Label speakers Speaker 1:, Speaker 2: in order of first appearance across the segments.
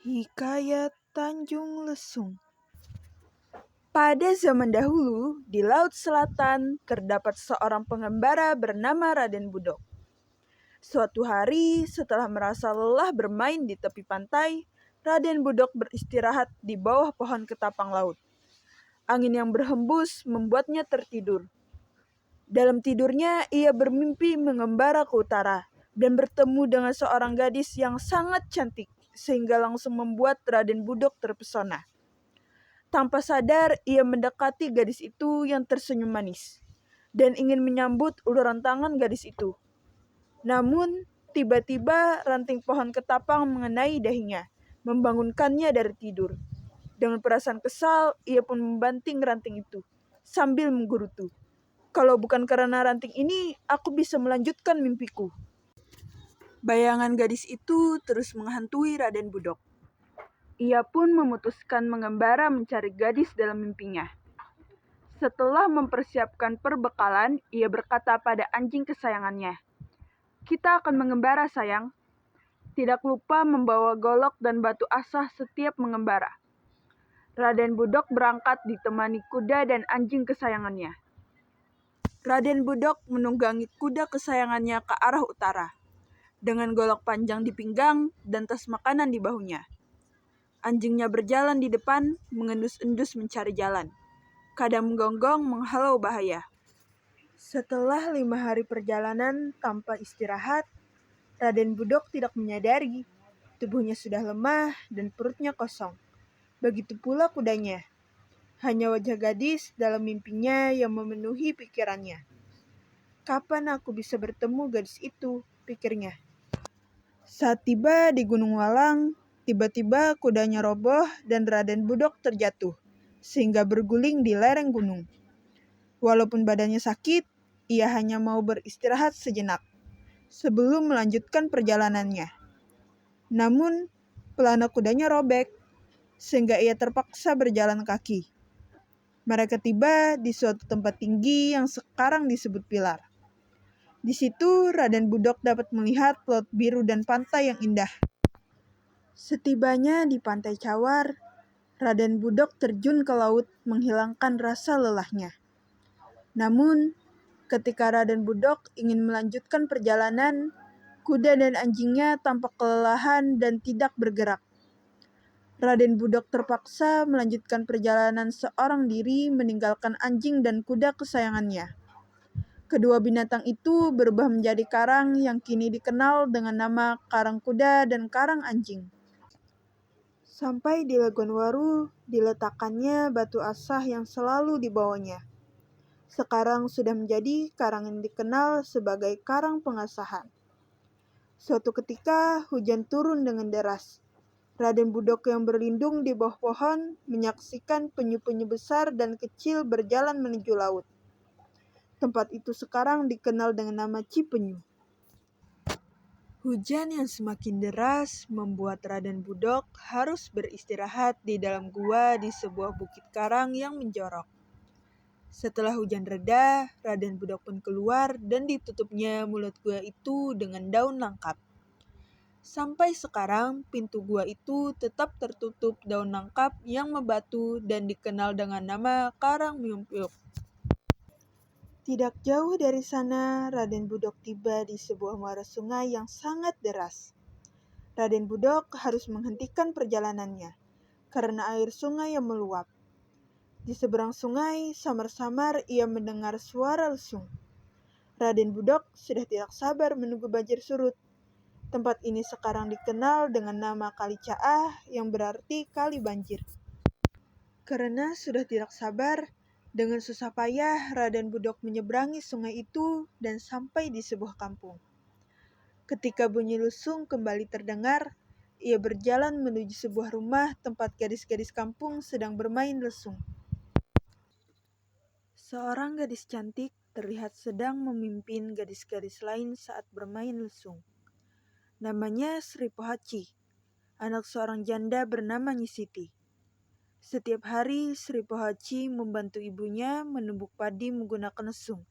Speaker 1: Hikayat Tanjung Lesung. Pada zaman dahulu, di Laut Selatan terdapat seorang pengembara bernama Raden Budok. Suatu hari, setelah merasa lelah bermain di tepi pantai, Raden Budok beristirahat di bawah pohon ketapang laut. Angin yang berhembus membuatnya tertidur. Dalam tidurnya, ia bermimpi mengembara ke utara dan bertemu dengan seorang gadis yang sangat cantik, sehingga langsung membuat Raden Budok terpesona. Tanpa sadar, ia mendekati gadis itu yang tersenyum manis dan ingin menyambut uluran tangan gadis itu. Namun, tiba-tiba ranting pohon ketapang mengenai dahinya, membangunkannya dari tidur. Dengan perasaan kesal, ia pun membanting ranting itu sambil menggerutu. Kalau bukan karena ranting ini, aku bisa melanjutkan mimpiku. Bayangan gadis itu terus menghantui Raden Budok. Ia pun memutuskan mengembara mencari gadis dalam mimpinya. Setelah mempersiapkan perbekalan, ia berkata pada anjing kesayangannya, "Kita akan mengembara, sayang. Tidak lupa membawa golok dan batu asah setiap mengembara." Raden Budok berangkat ditemani kuda dan anjing kesayangannya. Raden Budok menunggangi kuda kesayangannya ke arah utara, dengan golok panjang di pinggang dan tas makanan di bahunya. Anjingnya berjalan di depan, mengendus-endus mencari jalan. Kadang menggonggong menghalau bahaya. Setelah 5 hari perjalanan tanpa istirahat, Raden Budok tidak menyadari tubuhnya sudah lemah dan perutnya kosong. Begitu pula kudanya. Hanya wajah gadis dalam mimpinya yang memenuhi pikirannya. Kapan aku bisa bertemu gadis itu, pikirnya. Saat tiba di Gunung Walang, tiba-tiba kudanya roboh dan Raden Budok terjatuh, sehingga berguling di lereng gunung. Walaupun badannya sakit, ia hanya mau beristirahat sejenak, sebelum melanjutkan perjalanannya. Namun, pelana kudanya robek, sehingga ia terpaksa berjalan kaki. Mereka tiba di suatu tempat tinggi yang sekarang disebut Pilar. Di situ Raden Budok dapat melihat laut biru dan pantai yang indah. Setibanya di pantai Cawar, Raden Budok terjun ke laut menghilangkan rasa lelahnya. Namun, ketika Raden Budok ingin melanjutkan perjalanan, kuda dan anjingnya tampak kelelahan dan tidak bergerak. Raden Budok terpaksa melanjutkan perjalanan seorang diri meninggalkan anjing dan kuda kesayangannya. Kedua binatang itu berubah menjadi karang yang kini dikenal dengan nama Karang Kuda dan Karang Anjing. Sampai di Lagon Waru, diletakkannya batu asah yang selalu dibawanya. Sekarang sudah menjadi karang yang dikenal sebagai Karang Pengasahan. Suatu ketika, hujan turun dengan deras. Raden Budok yang berlindung di bawah pohon menyaksikan penyu-penyu besar dan kecil berjalan menuju laut. Tempat itu sekarang dikenal dengan nama Cipenyu. Hujan yang semakin deras membuat Raden Budok harus beristirahat di dalam gua di sebuah bukit karang yang menjorok. Setelah hujan reda, Raden Budok pun keluar dan ditutupnya mulut gua itu dengan daun nangka. Sampai sekarang, pintu gua itu tetap tertutup daun nangka yang membatu dan dikenal dengan nama Karang Myung-pyuk. Tidak jauh dari sana, Raden Budok tiba di sebuah muara sungai yang sangat deras. Raden Budok harus menghentikan perjalanannya, karena air sungai yang meluap. Di seberang sungai, samar-samar ia mendengar suara lesung. Raden Budok sudah tidak sabar menunggu banjir surut. Tempat ini sekarang dikenal dengan nama Kali Caah yang berarti kali banjir. Karena sudah tidak sabar, dengan susah payah Raden Budok menyeberangi sungai itu dan sampai di sebuah kampung. Ketika bunyi lesung kembali terdengar, ia berjalan menuju sebuah rumah tempat gadis-gadis kampung sedang bermain lesung. Seorang gadis cantik terlihat sedang memimpin gadis-gadis lain saat bermain lesung. Namanya Sri Pohaci, anak seorang janda bernama Nyi Siti. Setiap hari Sri Pohaci membantu ibunya menumbuk padi menggunakan lesung,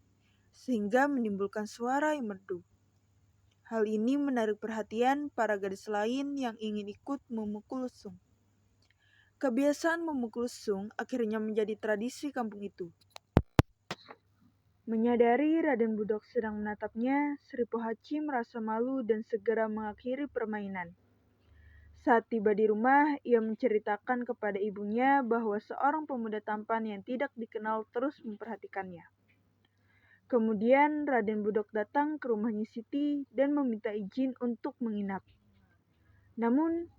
Speaker 1: sehingga menimbulkan suara yang merdu. Hal ini menarik perhatian para gadis lain yang ingin ikut memukul lesung. Kebiasaan memukul lesung akhirnya menjadi tradisi kampung itu. Menyadari Raden Budok sedang menatapnya, Sri Pohaci merasa malu dan segera mengakhiri permainan. Saat tiba di rumah, ia menceritakan kepada ibunya bahwa seorang pemuda tampan yang tidak dikenal terus memperhatikannya. Kemudian Raden Budok datang ke rumah Nyi Siti dan meminta izin untuk menginap. Namun,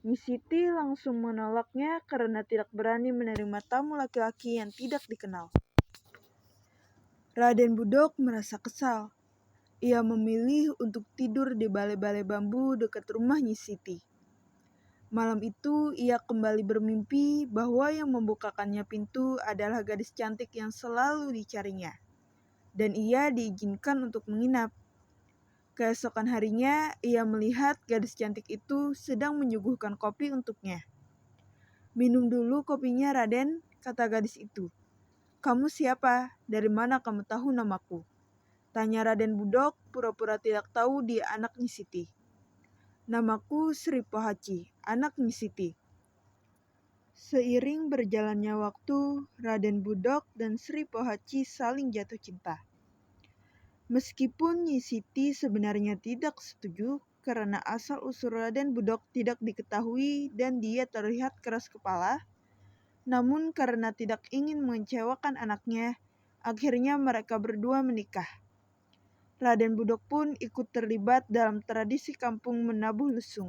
Speaker 1: Nyi Siti langsung menolaknya karena tidak berani menerima tamu laki-laki yang tidak dikenal. Raden Budok merasa kesal. Ia memilih untuk tidur di balai-balai bambu dekat rumah Nyi Siti. Malam itu ia kembali bermimpi bahwa yang membukakannya pintu adalah gadis cantik yang selalu dicarinya. Dan ia diizinkan untuk menginap. Keesokan harinya ia melihat gadis cantik itu sedang menyuguhkan kopi untuknya. "Minum dulu kopinya, Raden," kata gadis itu. "Kamu siapa? Dari mana kamu tahu namaku?" tanya Raden Budok, pura-pura tidak tahu dia anak Nyi Siti. "Namaku Sri Pohaci, anak Nyi Siti." Seiring berjalannya waktu, Raden Budok dan Sri Pohaci saling jatuh cinta. Meskipun Nyi Siti sebenarnya tidak setuju karena asal-usul Raden Budok tidak diketahui dan dia terlihat keras kepala, namun karena tidak ingin mengecewakan anaknya, akhirnya mereka berdua menikah. Raden Budok pun ikut terlibat dalam tradisi kampung menabuh lesung.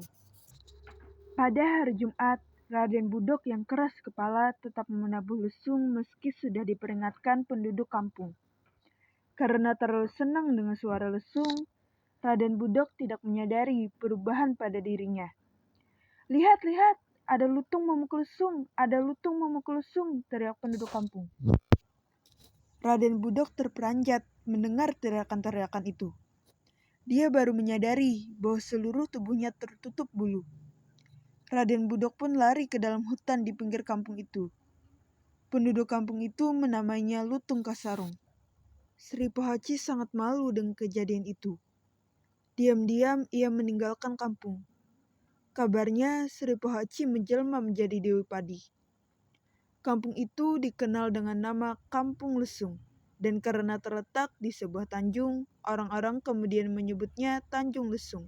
Speaker 1: Pada hari Jumat, Raden Budok yang keras kepala tetap menabuh lesung meski sudah diperingatkan penduduk kampung. Karena terlalu senang dengan suara lesung, Raden Budok tidak menyadari perubahan pada dirinya. "Lihat, lihat! Ada lutung memukul lesung! Ada lutung memukul lesung!" teriak penduduk kampung. Raden Budok terperanjat mendengar teriakan-teriakan itu. Dia baru menyadari bahwa seluruh tubuhnya tertutup bulu. Raden Budok pun lari ke dalam hutan di pinggir kampung itu. Penduduk kampung itu menamainya Lutung Kasarung. Sri Pohaci sangat malu dengan kejadian itu. Diam-diam ia meninggalkan kampung. Kabarnya Sri Pohaci menjelma menjadi Dewi Padi. Kampung itu dikenal dengan nama Kampung Lesung, dan karena terletak di sebuah tanjung, orang-orang kemudian menyebutnya Tanjung Lesung.